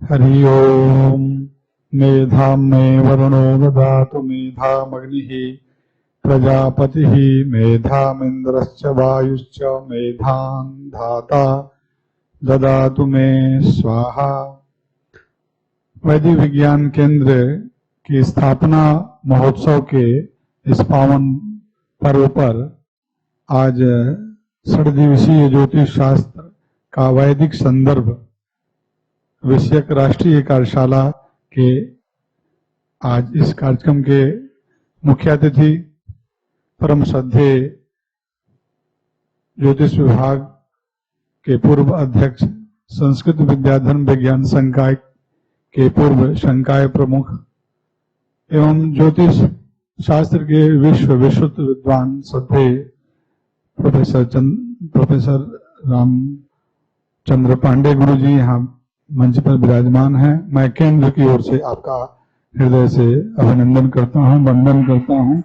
हरि ओम। मेधां मे वरुणो ददातु मेधामग्निः प्रजापतिः मेधामिन्द्रश्च वायुश्च मेधां धाता ददातु मे स्वाहा। वैदिक विज्ञान केंद्र की स्थापना महोत्सव के इस पावन पर्व पर आज षड्दिवसीय ज्योतिष शास्त्र का वैदिक संदर्भ विषयक राष्ट्रीय कार्यशाला के आज इस कार्यक्रम के मुख्य अतिथि परम श्रद्धेय ज्योतिष विभाग के पूर्व अध्यक्ष, संस्कृत विद्याधर्म विज्ञान संकाय के पूर्व संकाय प्रमुख एवं ज्योतिष शास्त्र के विश्वविश्रुत विद्वान श्रद्धेय प्रोफेसर रामचंद्र पांडे गुरु जी यहाँ मंच पर विराजमान हैं। मैं केंद्र की ओर से आपका हृदय से अभिनंदन करता हूं, वंदन करता हूं।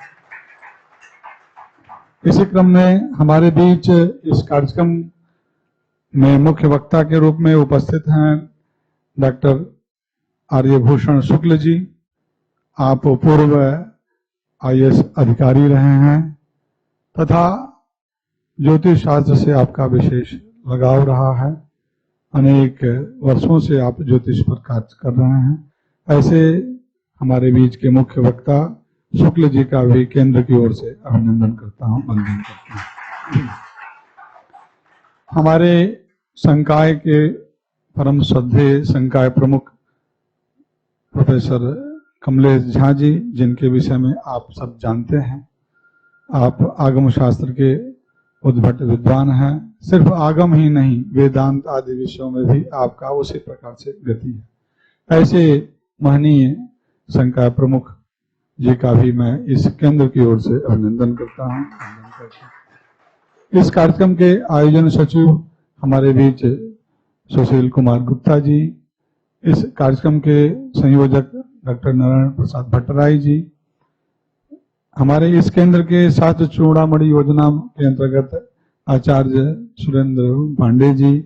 इसी क्रम में हमारे बीच इस कार्यक्रम में मुख्य वक्ता के रूप में उपस्थित हैं डॉक्टर आर्यभूषण शुक्ल जी। आप पूर्व IAS अधिकारी रहे हैं तथा ज्योतिष शास्त्र से आपका विशेष लगाव रहा है। अनेक वर्षों से आप ज्योतिष पर कार्य कर रहे हैं। ऐसे हमारे बीच के मुख्य वक्ता शुक्ल जी का भी केंद्र की ओर से अभिनंदन करता हूं, वंदन करता हूं। हमारे संकाय के परम श्रद्धेय संकाय प्रमुख प्रोफेसर कमलेश झा जी, जिनके विषय में आप सब जानते हैं। आप आगम शास्त्र के उद्भट विद्वान हैं। सिर्फ आगम ही नहीं, वेदांत आदि विषयों में भी आपका उसी प्रकार से गति है। ऐसे महनीय संकाय प्रमुख जी का भी मैं इस केंद्र की ओर से अभिनंदन करता हूं। इस कार्यक्रम के आयोजन सचिव हमारे बीच सुशील कुमार गुप्ता जी, इस कार्यक्रम के संयोजक डॉक्टर नारायण प्रसाद भट्टराई जी, हमारे इस केंद्र के शास्त्र चूड़ामणि योजना के अंतर्गत आचार्य सुरेंद्र पांडे जी,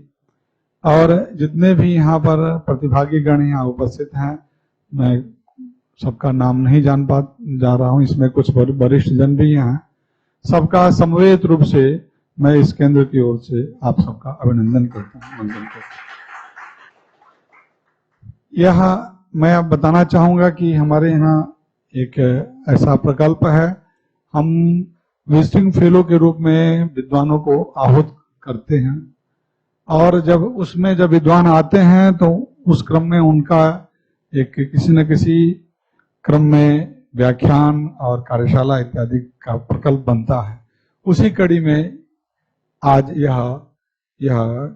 और जितने भी यहाँ पर प्रतिभागी गण यहाँ उपस्थित हैं, मैं सबका नाम नहीं जा रहा हूँ। इसमें कुछ वरिष्ठ जन भी हैं। सबका समवेत रूप से मैं इस केंद्र की ओर से आप सबका अभिनंदन करता हूँ, वंदन करता हूँ। यह मैं अब बताना चाहूंगा कि हमारे यहाँ एक ऐसा प्रकल्प है। हम विजिटिंग फेलो के रूप में विद्वानों को आहूत करते हैं, और जब विद्वान आते हैं तो उस क्रम में उनका एक किसी न किसी क्रम में व्याख्यान और कार्यशाला इत्यादि का प्रकल्प बनता है। उसी कड़ी में आज यह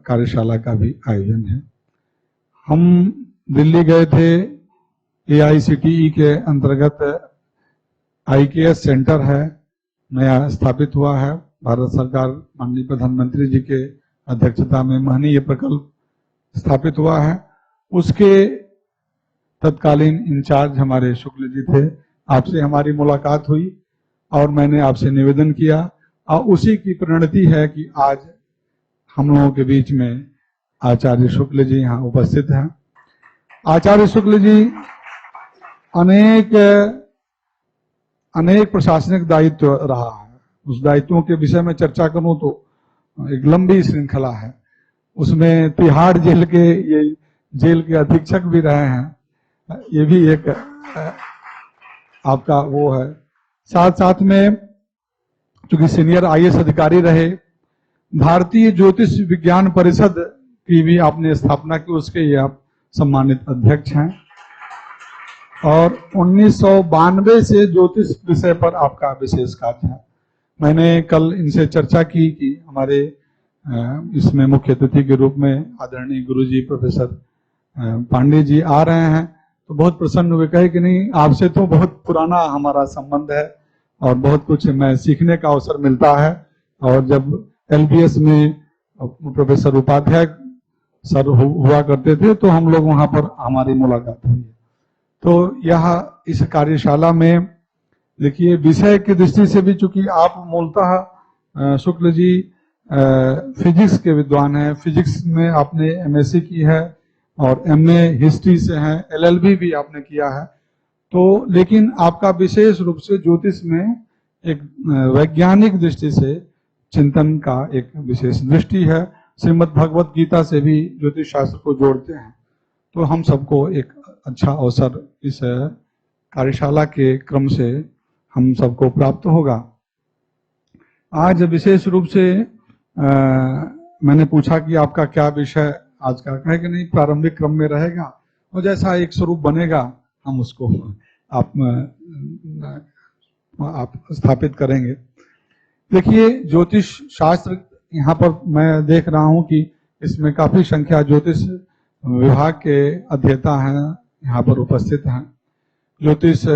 कार्यशाला का भी आयोजन है। हम दिल्ली गए थे। AICTE के अंतर्गत IKS सेंटर है, नया स्थापित हुआ है। भारत सरकार माननीय प्रधानमंत्री जी के अध्यक्षता में महनीय प्रकल्प स्थापित हुआ है। उसके तत्कालीन इंचार्ज हमारे शुक्ल जी थे। आपसे हमारी मुलाकात हुई और मैंने आपसे निवेदन किया, और उसी की परिणति है कि आज हम लोगों के बीच में आचार्य शुक्ल जी यहाँ उपस्थित हैं। आचार्य शुक्ल जी अनेक प्रशासनिक दायित्व रहा है। उस दायित्वों के विषय में चर्चा करूं तो एक लंबी श्रृंखला है। उसमें तिहाड़ जेल के अधीक्षक भी रहे हैं। ये भी एक आपका वो है। साथ साथ में चूंकि सीनियर IAS अधिकारी रहे, भारतीय ज्योतिष विज्ञान परिषद की भी आपने स्थापना की, उसके ये आप सम्मानित अध्यक्ष हैं। और 1992 से ज्योतिष विषय पर आपका विशेष कार्य है। मैंने कल इनसे चर्चा की कि हमारे इसमें मुख्य अतिथि के रूप में आदरणीय गुरुजी प्रोफेसर पांडे जी आ रहे हैं, तो बहुत प्रसन्न हुए। कहे कि नहीं, आपसे तो बहुत पुराना हमारा संबंध है और बहुत कुछ मैं सीखने का अवसर मिलता है। और जब LBS में प्रोफेसर उपाध्याय सर हुआ करते थे तो हम लोग वहां पर हमारी मुलाकात हुई। तो यह इस कार्यशाला में देखिए, विषय की दृष्टि से भी, चूंकि आप मूलतः शुक्ल जी फिजिक्स के विद्वान हैं, फिजिक्स में आपने MSc की है और एमए हिस्ट्री से हैं, एलएलबी भी आपने किया है। तो लेकिन आपका विशेष रूप से ज्योतिष में एक वैज्ञानिक दृष्टि से चिंतन का एक विशेष दृष्टि है। श्रीमद् भगवत गीता से भी ज्योतिष शास्त्र को जोड़ते हैं। तो हम सबको एक अच्छा अवसर इस कार्यशाला के क्रम से हम सबको प्राप्त होगा। आज विशेष रूप से मैंने पूछा कि आपका क्या विषय आज का, कहे कि नहीं प्रारंभिक क्रम में रहेगा और जैसा एक स्वरूप बनेगा हम उसको आप स्थापित करेंगे। देखिए ज्योतिष शास्त्र यहाँ पर मैं देख रहा हूँ कि इसमें काफी संख्या ज्योतिष विभाग के अध्येता हैं यहाँ पर उपस्थित हैं। ज्योतिष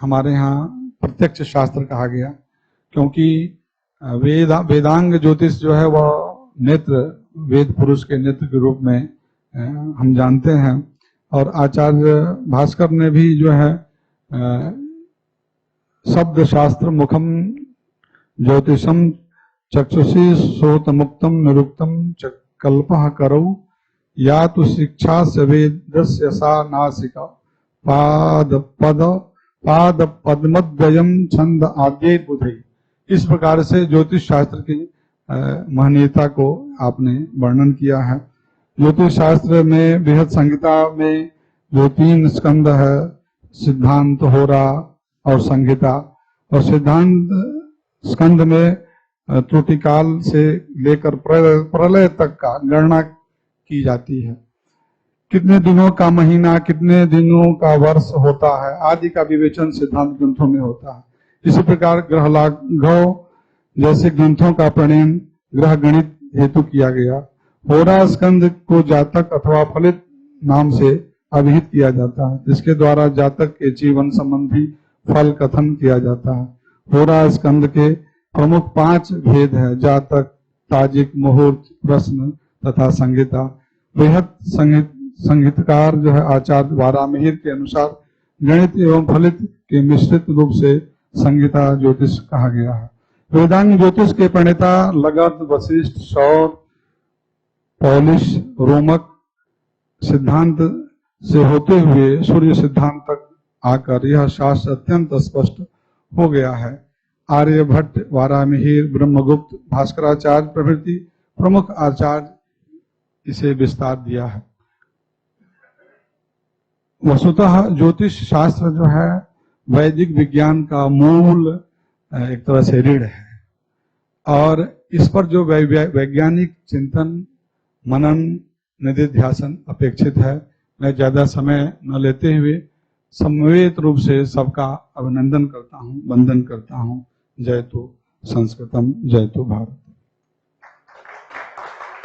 हमारे यहाँ प्रत्यक्ष शास्त्र कहा गया, क्योंकि वेदांग ज्योतिष जो है वह नेत्र, वेद पुरुष के नेत्र के रूप में हम जानते हैं। और आचार्य भास्कर ने भी जो है शब्द शास्त्र मुखम ज्योतिषम चक्षुषी सोत मुक्तम निरुक्तम कल्पः करौ या तो शिक्षा से वेदस्य सा नासिका पाद पद्मद्वयम छंद आद्य बुधई। इस प्रकार से ज्योतिष शास्त्र की महनीयता को आपने वर्णन किया है। ज्योतिष शास्त्र में बृहद संहिता में जो 3 स्कंद है, सिद्धांत, होरा और संहिता, और सिद्धांत स्कंद में त्रुटिकाल से लेकर प्रलय तक का गणना की जाती है। कितने दिनों का महीना, कितने दिनों का वर्ष होता है आदि का विवेचन सिद्धांत ग्रंथों में होता है। इसी प्रकार ग्रह लाघव जैसे ग्रंथों का प्रणयन ग्रह गणित हेतु किया गया। होरा स्कंद को जातक अथवा फलित नाम से अभिहित किया जाता है, जिसके द्वारा जातक के जीवन संबंधी फल कथन किया जाता है। होरा स्कंद के प्रमुख 5 भेद है: जातक, ताजिक, मुहूर्त, प्रश्न तथा संहिता। बृहद संहितकार जो है आचार्य वारामिहिर के अनुसार गणित एवं फलित के मिश्रित रूप से संहिता ज्योतिष कहा गया है। वेदांग ज्योतिष के प्रणेता लगध, वशिष्ठ, सौर, पौलिश, रोमक सिद्धांत से होते हुए सूर्य सिद्धांत तक आकर यह शास्त्र अत्यंत स्पष्ट हो गया है। आर्यभट्ट, वारामिहिर, ब्रह्मगुप्त, भास्कराचार्य प्रभृति प्रमुख आचार्य इसे विस्तार दिया है। वस्तुतः ज्योतिष शास्त्र जो है वैदिक विज्ञान का मूल एक तरह से रीढ़ है, और इस पर जो वैज्ञानिक चिंतन, मनन, निधिध्यासन अपेक्षित है। मैं ज्यादा समय न लेते हुए समवेत रूप से सबका अभिनंदन करता हूँ, वंदन करता हूँ। जय तो संस्कृतम, जय तो भारत।